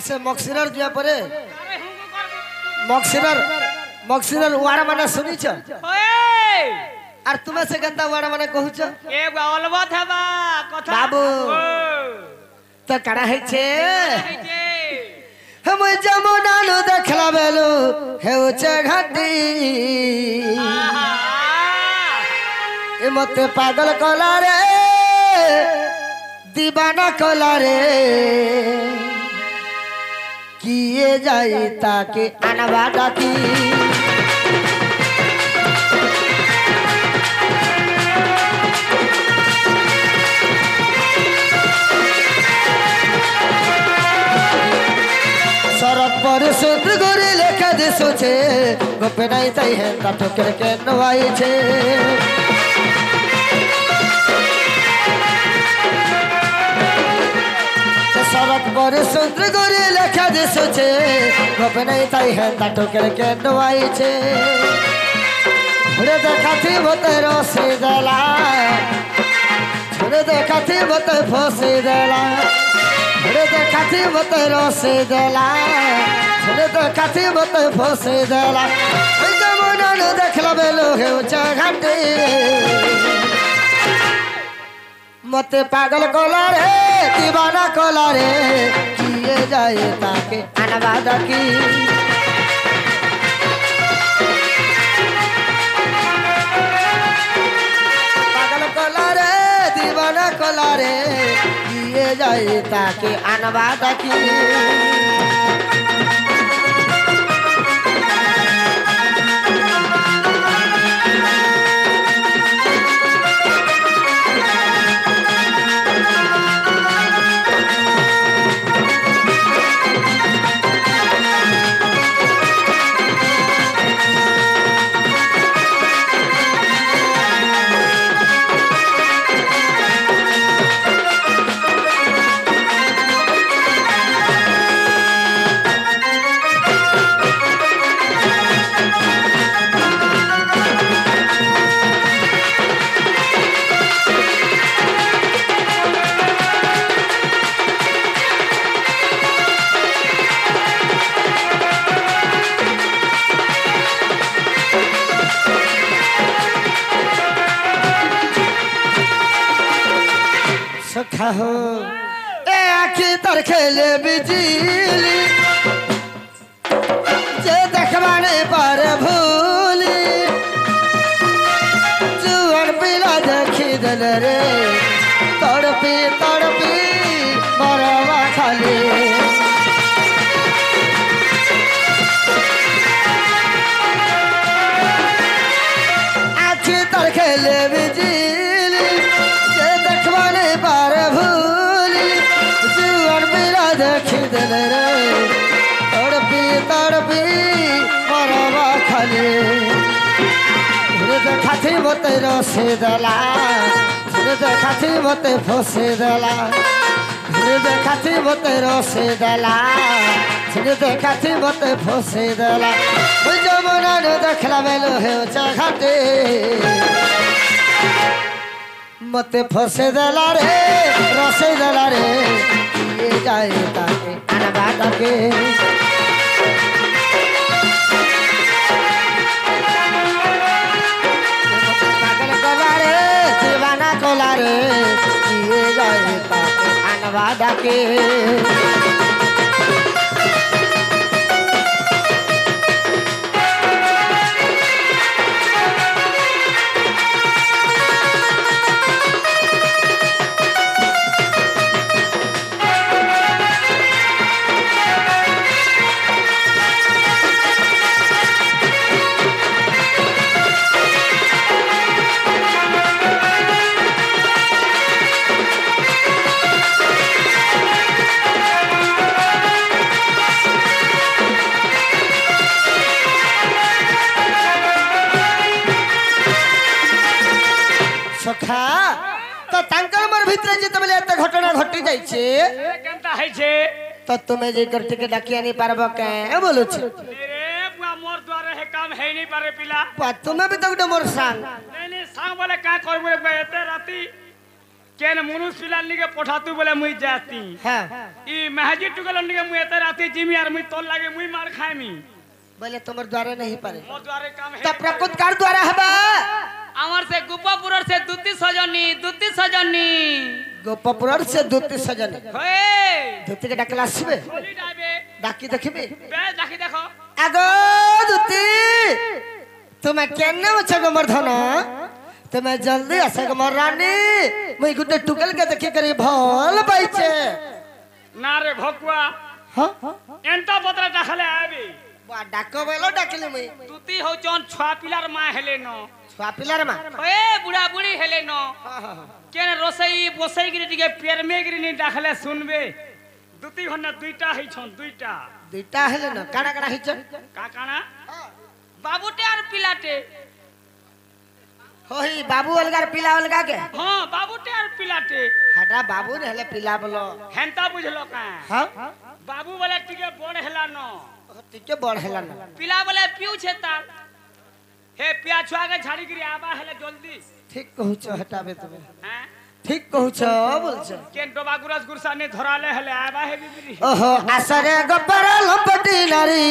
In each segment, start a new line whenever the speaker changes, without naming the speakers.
से मक्सिरर दिया परे मक्सिरर मक्सिरर वाड़ा माने सुनी छ आर तुम्हें से गंदा वाड़ा माने कहू छ
ए अलबत हवा कथा
बाबू तो कड़ा है छे हम जमुना नु देखला बेलु हेउचे घाटी ए मते पागल कला रे दीवाना कला रे किए जाई ताके अनवा डाकी शरद पर सुंदर गोरे लेखा दे सोचे गोपे नहीं तई है ता ठोकर के नवाई छे शरद पर सुंदर गोरे लेखा दे सोचे गोपे नहीं तई है ता ठोकर के नवाई छे छोड़े देखा थी वो तेरो से दला छोड़े देखा थी वो ते फसे दला छोड़े देखा थी वो तेरो से दला छोड़े देखा थी वो ते फसे दला जमुना नु देखला बेलो हेउचा घाटी मते पागल कला रे दीवाना कला रे किए जाए ताके अनवा डाकी पागल कला रे दीवाना कला रे किए जाए ताके अनवा डाकी हो ए आखी तर खेले बिजली जे देखवाने पर भूली जुआन पिला देखी दल रे तड़पी तड़पी मरवा खाली आखी तर खेले बिजली तड़पी तड़पी मरवा खाली देखा थी मते रसे दला देखा थी मते फसे दला देखा थी मते रसे दला देखा थी मते फसे दला जमुना नु देखला बेलो हेउचा घाटी मते फसे दला रे रसे दला रे किए जाए ताके अनवा डाके पागल कला रे दीवाना कला रे किए जाए ताके अनवा डाके सखा तो तांकर मोर भितरे जे तबले एत घटना घटी जाई छे
केनता है छे
तो तुम्हें जे करते के डाकिया नहीं पारबो के बोलो छे
रे बुआ मोर द्वारा है काम है नहीं पारे पिला
तुम्हें भी तो मोर संग
नहीं नहीं संग बोले का करबे एते राती केन मुनुस पिलाल निके पठातु बोले मुई जाती
हां
ई महजी टुगल निके मुई एते राती जिमी और मुई तोल लागे मुई मार खाइमी
बोले तुम्हारे द्वारे नहीं पारे
मोर द्वारे काम है
तो प्रकुत कार द्वारा हबा
আমার সে গোপাপুরর সে দুতি সজনী
गोपपुर से दूती सजन
होए
दूती के डाकला आसबे
खोली डाबे
डाकी देखबे
बे डाकी देखो
आगो दूती तुम्हें केने मछ गोवर्धन तुम्हें जल्दी आसे गोमर रानी मुई गुटे टुकल के देखि करी भल पाइछे
ना रे भकुआ
हां
एंता पत्र डाखले आबे
बा डाको बेलो डाकले मुई
तुती हो चन छुआ पिलार मा हेले न
छुआ पिलार मा
ওয়ে বুড়া বুড়ি হেলে ন
केन रोसई बोसई गिरी टिके पेर में गिरी नि डाखले सुनबे दुती घन्ना दुईटा है छन दुईटा
दुईटा हेले न काना काना हिच
का काना
বাবুটে আর পিলাটে
होई बाबू अलगार पिला अलगा के
हां बाबूटे और पिलाटे
हटा बाबू ने हेले पिला बोलो
हेंता बुझलो का
हां
बाबू वाला टिके बड़ हेला न
टिके बड़ हेला न
পিলা বলে পিউ ছে তার
हे पिया छुआ के झाड़ी गिरी आबा हेले जल्दी
ठीक कहूछ हटाबे तुम्हें
हैं
ठीक कहूछ बोलछ
केन डोबा गुरस गुरसा ने धराले हेले आबा हे बिबिरी
ओहो आसरे गपर लपटी नारी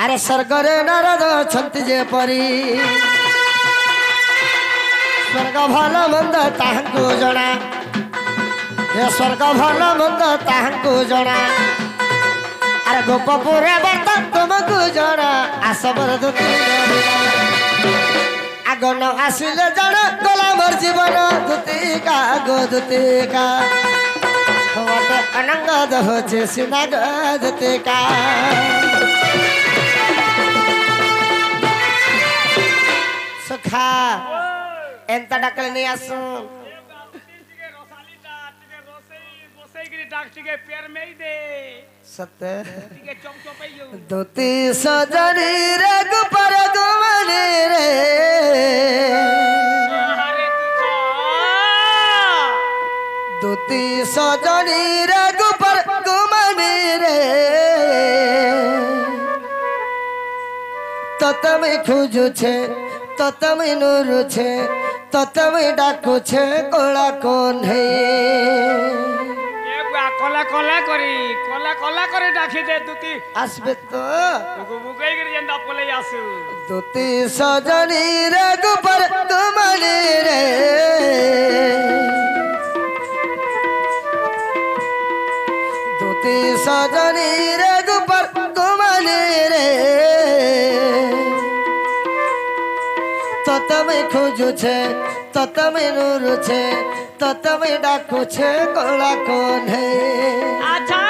अरे स्वर्गरे नारद छंती जे परी स्वर्ग भल मंद ताहंकु जणा ये स्वर्ग भल मंद ताहंकु जणा अरे गोपपुरे बर्त तुमको जणा आसबर दुती आगन आसिले जणा गला मोर जीवन दुतिका गो दुतिका मते अनंगद होचे सिना गो दुतिका सुखा एंता डकल नहीं आसू
टिके रोसाली टा टिके रोसई बोसई गिरी डाक टिके पेर में ही दे
सत्य
टिके चप चपइयो
दुती सजनी रे गुपर गुमनी रे
अरे दुखा
दुती सजनी रे गुपर गुमनी रे ततमे खोजु छे ततमे नुरु छे ततमे डाकु छे कोला कोन है
ए बुआ कोला कोला करे डाकी दे दुती
आसबे तो
बुगु बुगई गिरी जंदा पोले आसु
दुती सजनी रे गुपर गुमनी रे दुती सजनी रे गुपर गुमनी रे ततमे खोजु छे ततमे नुरु छे ततमे डाकु छे कोला कोन है
আচ্ছা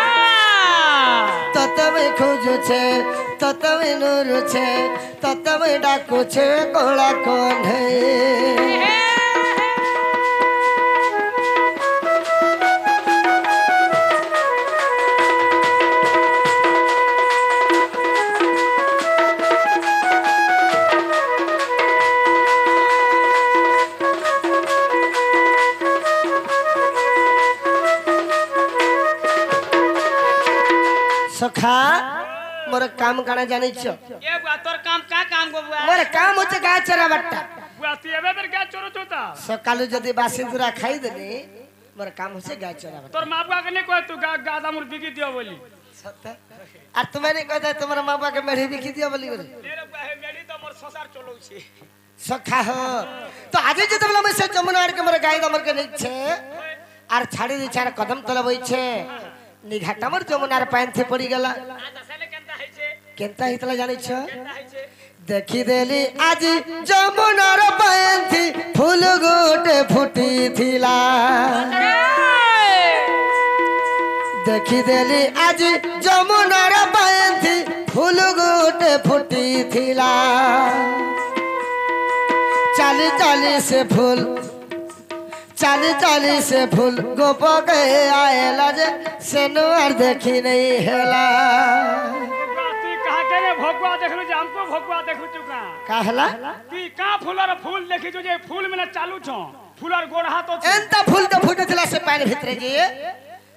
ततमे खोजु छे ततमे नुरु छे ततमे डाकु छे कोला कोन है सखा मोर काम काना जानि छ
ए बुआ तोर काम का काम गो बुआ
मोर काम होचे गाय चरा बट्टा
बुआ ती एबे बेर का चोरो चोता
सकालु जदी बासिंदुरा खाई देनी मोर काम होचे गाय चरा बट्टा
तोर मां बुआ के ने कोई तू गादा मुर बिकी दियो बोली
सत्य आ तुम्हारे कहता तुम्हारा मां बाप के मेढ़ी बिकी दिया बोली बोले
ले रे बुआ हे मेडी तो मोर ससार चलो छी
सखा हो तो आज जते बोला मैं से जमुना के मोर गाय दमर के नहीं छे आर छाड़ी दी चार कदम तले बई छे निघाटा मोर जमुनार पाइन थे पड़ी गला
आजा सेले केनता है छे
केनता हितला जानि छ
केनता है छे
देखी देली आज जमुनार पाइन थी फूल गोटे फुटी थिला देखी देली आज जमुनार पाइन थी फूल गोटे फुटी थिला चाली चाली से फूल गोप गए आएला जे सेनुआर देखी नहीं हेला
ती कहा के रे भगवा देखलु जे हमको भगवा देखु चुका
कहला
ती का फूलर फूल देखि जो जे फूल में चालू छ फूलर गोड़ हाथ छ
एंता फूल तो फुटथिला से पानी भितरे जी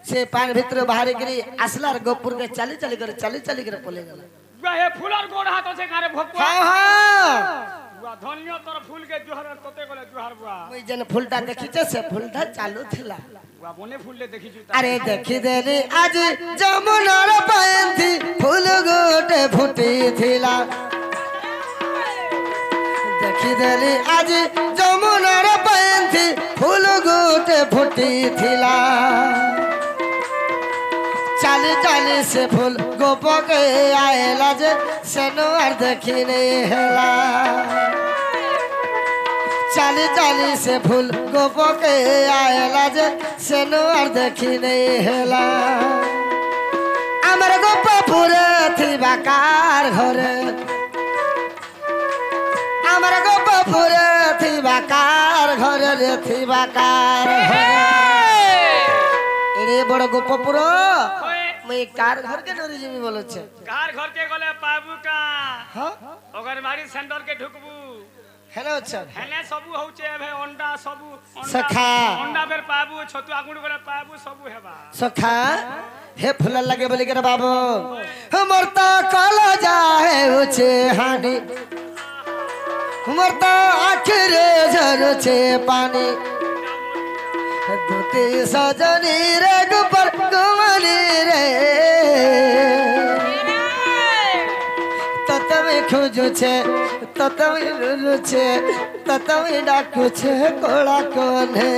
से पानी भितर बाहर गिरी असलार गोपुर के चाली चाली कर पोले गला
बुआ हे फूलर गोड़ हाथ छ कारे भगवा
हां हां
बुआ धनिया तोर फूल के जुहर तोते गले जुहर बुआ
मुई जन फूलटा देखिछे से फूलटा चालू थिला
बुआ बने फूल ले देखि छु
अरे देखि देली आज जमुनार पायंथी फूल गोटे फुटी थिला देखि देली आज जमुनार पायंथी फूल गोटे फुटी थिला चाली चाली से फूल गोप के आएला जे सेनुआर देखी नहीं हेला चाली चाली से फूल गोप के आएला जे सेनुआर देखी नहीं हेला आमर गोप पूरे थी बाकार घरे आमर गोप पूरे थी बाकार घरे रे थी बाकार एरे बड़ गोप पुरो मैं कार घर के डोरी जीवी बोलो छे
कार घर के गले पाबू का
हां
ओकर बाड़ी सेंटर के ढुकबू
हेलो सर
हेने सबू होचे भे अंडा सबू
सखा
अंडा बेर पाबू छतु आगुड़ गले पाबू सबू हेबा
सखा हे फूल लगे बोली के बाबू हमर तो कल जाए उछे हानि हमर तो आखिरे झर छे पानी दुती सजनी रे गुपर गुमनी रे ततमे खोजु छे ततमे रुरु छे ततमे डाकु छे कोड़ा कोने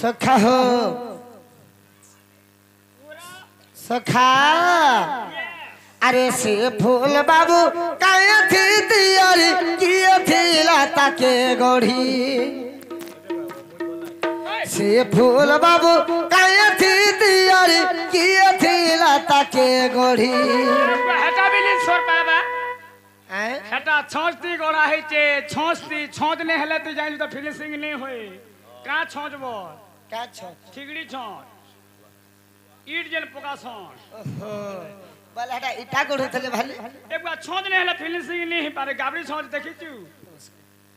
सखा हो सखा अरे से फूल बाबू काया थी तियारी किए थी लाता के गोढ़ी से फूल बाबू काया थी तियारी किए थी लाता के गोढ़ी
हेटा बिली छोर पाबा
हैं
हेटा छोंचती गोड़ा है चे छोंचती छोंच ने हेले तू जाई तो फिनिशिंग नहीं होई का छोंचबो
क्या छो
ठिगड़ी छोंच ईट जेल पोका छोंच
ओहो बलहटा इटा गोढ़ थले भाली
एक बार छोंच ने हेले फिनिशिंग नहीं पारे गाबड़ी छोंच देखि तू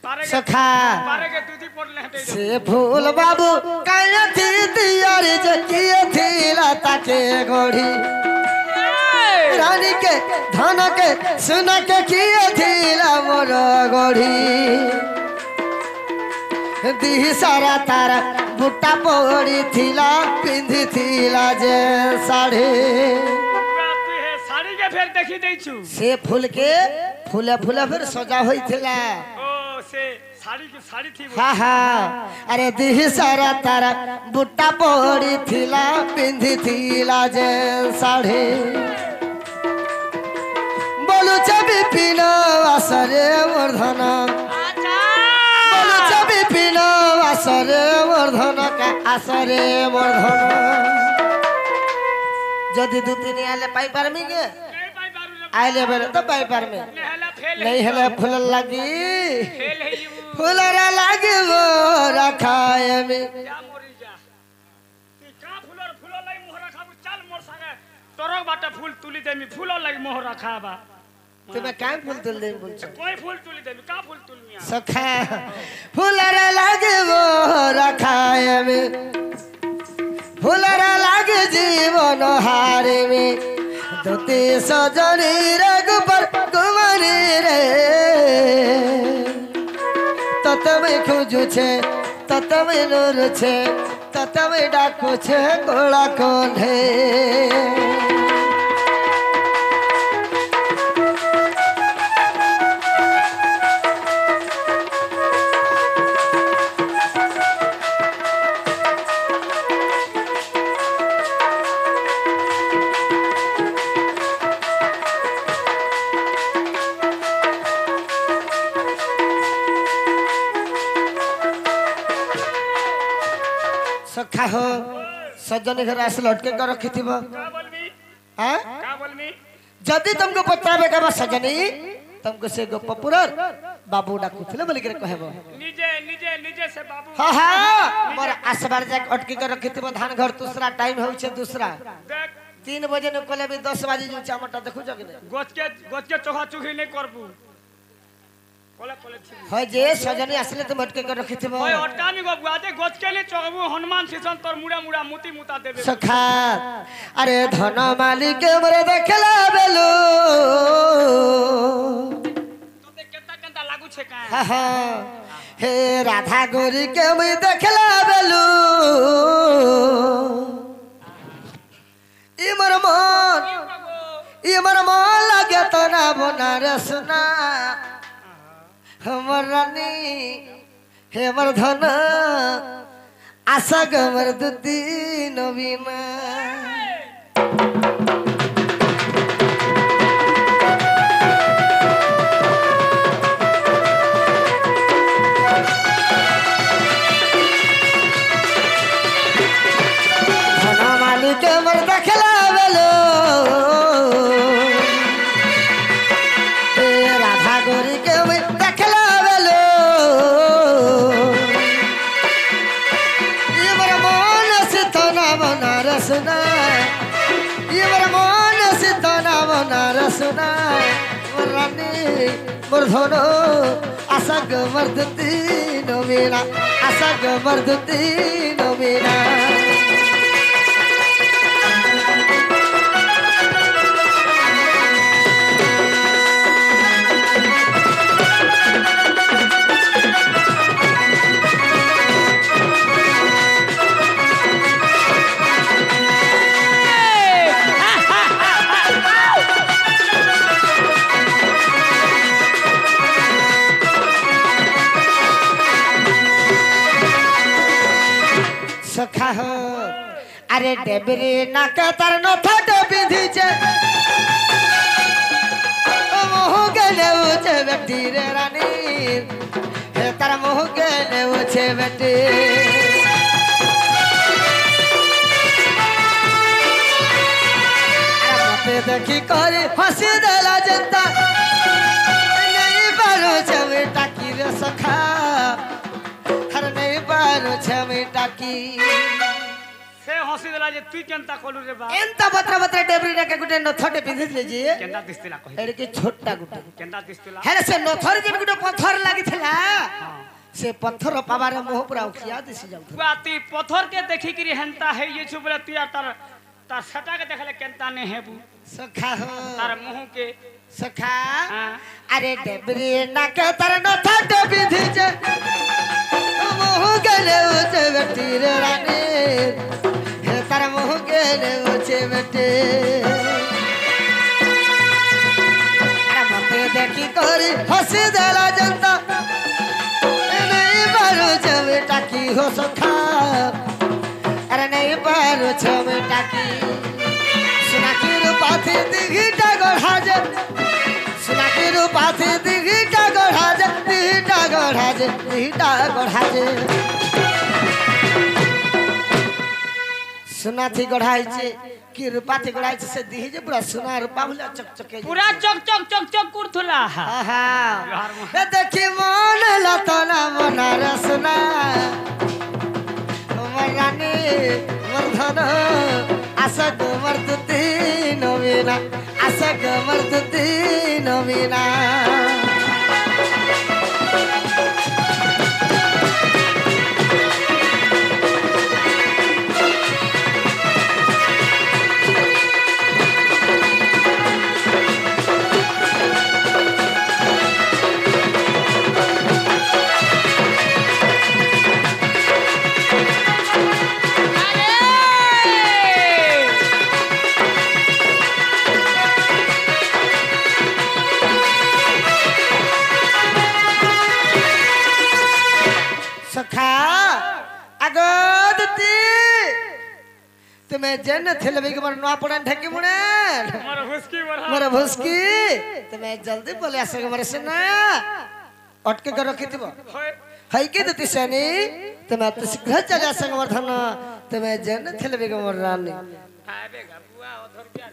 पारे के
सखा
पारे के दूधी पोट ले हटे
से फूल बाबू काया थी तियारी जे किए थी लाता के गोढ़ी रानी के धन के सुन के किए थी ला मोर गोढ़ी दी सारा तारा बुट्टा पोड़ी थिला पिंधी थिला जे साड़ी
तू हे साड़ी के फेर देखि दै छु
से फूल के फूले फूले फिर सजा होई थिला
ओ से साड़ी की साड़ी थी वो
हा हा अरे दी सारा तारा बुट्टा पोड़ी थिला पिंधी थिला जे साड़ी बोलू चबी पिनो आसरे वर्धना बोलू चबी पिनो आसरे वर्धन का आसरे वर्धन जदि दू तीन आले पाई पारमी के
नहीं पाई बारू रे
आइले बेले तो पाई पारमी
नेहला फेल
नहीं हेले फूल लगी
फेल है यू
फूलरा लागे वो रखाए में
जा मोरी जा तू का फूल लाई मोहरा खाबू चल मोर संगे तोरक बाटा फूल तुली देमी फूल लाई मोहरा खाबा
तुम्हें काय फूल तुल दे बोल
कोई फूल तुली देमी का फूल तुलमिया
सखा फूलरा लागे वो रखाए में फूलरा लागे जीवन हारे में दुती सजनी रग पर कुमारी रे ततमे खोजू छे ततमे नूर छे ततमे डाकू छे गोला कोने सखा हो सज्जन घर आस लटके कर रखी
का बोलबी
हाँ
का बोलबी
जदि तुमको पता बेगा सजनी तुमको से गोपपुरर बाबू डाकुथिले बोली के कहबो
निजे निजे निजे से बाबू
हां हां मोर आसबार जाक अटकी के रखितबो धान घर दूसरा टाइम होय छे दूसरा
देख
3 बजे न कोले भी 10 बजे जो चामटा देखु जग ने
गोच के चोखा चुखी नहीं करबू कोले कोले छी
होय जे सजनी असले तो अटके के रखितबो
ओए अटकानी गो बुआ दे गोच के ले चोखबू हनुमान सीसन तोर मुड़ा मुड़ा मोती मुता देबे
सखा अरे धन मालिक मोरे देखला बेलो
तोते केता केता लागू छे का
हा हा हे राधा गोरी के मैं देखला बेलो ई मोर मन लागे तो ना बनारस ना हमर रानी हे मोर धन आशा गमर दुती नवीना धन मालिक मोर देखला बेलो राधा गोरी के मैं देखला बेलो ये मोर मन से तो ना बनारस ना ये मोर मन से तो ना बनारस ना मोर रानी मोर धनो आशा गमर्दती नवीना आशा गमर्दती नवीना सखा हो अरे डेबरी नाक तार न थट बिंधी छे मोह गले उछे बेटी रे रानी हे तार मोह गले उछे बेटी मते देखी करे हंसी देला जनता नहीं पारो छे टाकी रे सखा हर नहीं पारो छे टाकी
से हंसी देला जे तू केनता कोलू रे बा
एंता बत्रा बत्रा डेबरी ना के गुटे नथटे पिंधि ले जी
केनता दिसतिला कहि
एड़ के छोटा गुटे
केनता दिसतिला
हेरे से नथर जे गुटे पत्थर लागि थला से पत्थर पाबारे मोह पुरा उखिया दिस जाउ
बुआ ती पत्थर के देखि कि हेनता है ये छु बोले तू तार तार सटा के देखले केनता ने हेबू
सखा हो
तार मुंह के
सखा
हां
अरे डेबरी ना के तार नथटे पिंधि जे मोह गले उचे बेटी रे रानी हे तार मोह गले उचे बेटी अरे मते देखी करी हंसी देला जनता नहीं बारो छवे टाकी हो सखा अरे नहीं बारो छवे टाकी सुना की रूपा थी दिघीटा गढ़ा जे सुना की रूपा थी दिघीटा गढ़ा जे दिघीटा गढ़ा जे दिघीटा गढ़ा जे सुना थी गढ़ाई छे की रूपा थी गढ़ाई छे से दिही जे पूरा सुना रूपा भला चकचके
पूरा चक चक चक चक कुरथुला
आहा ए देखी मन लतना बनारस ना हमर रानी वर्धन आशा गमर्दती नवीना आशा गमर्दती नवीना सखा अगदती तुम्हें जन थेलबे के मर नवा पड़न ढकी मुने मर भुसकी तुम्हें जल्दी बोले आसे मर से ना अटके कर रखी थी है के दती सनी तुम्हें तो शीघ्र चला संग वर्धन तुम्हें जन थेलबे के मर रानी
आबे गबुआ उधर क्या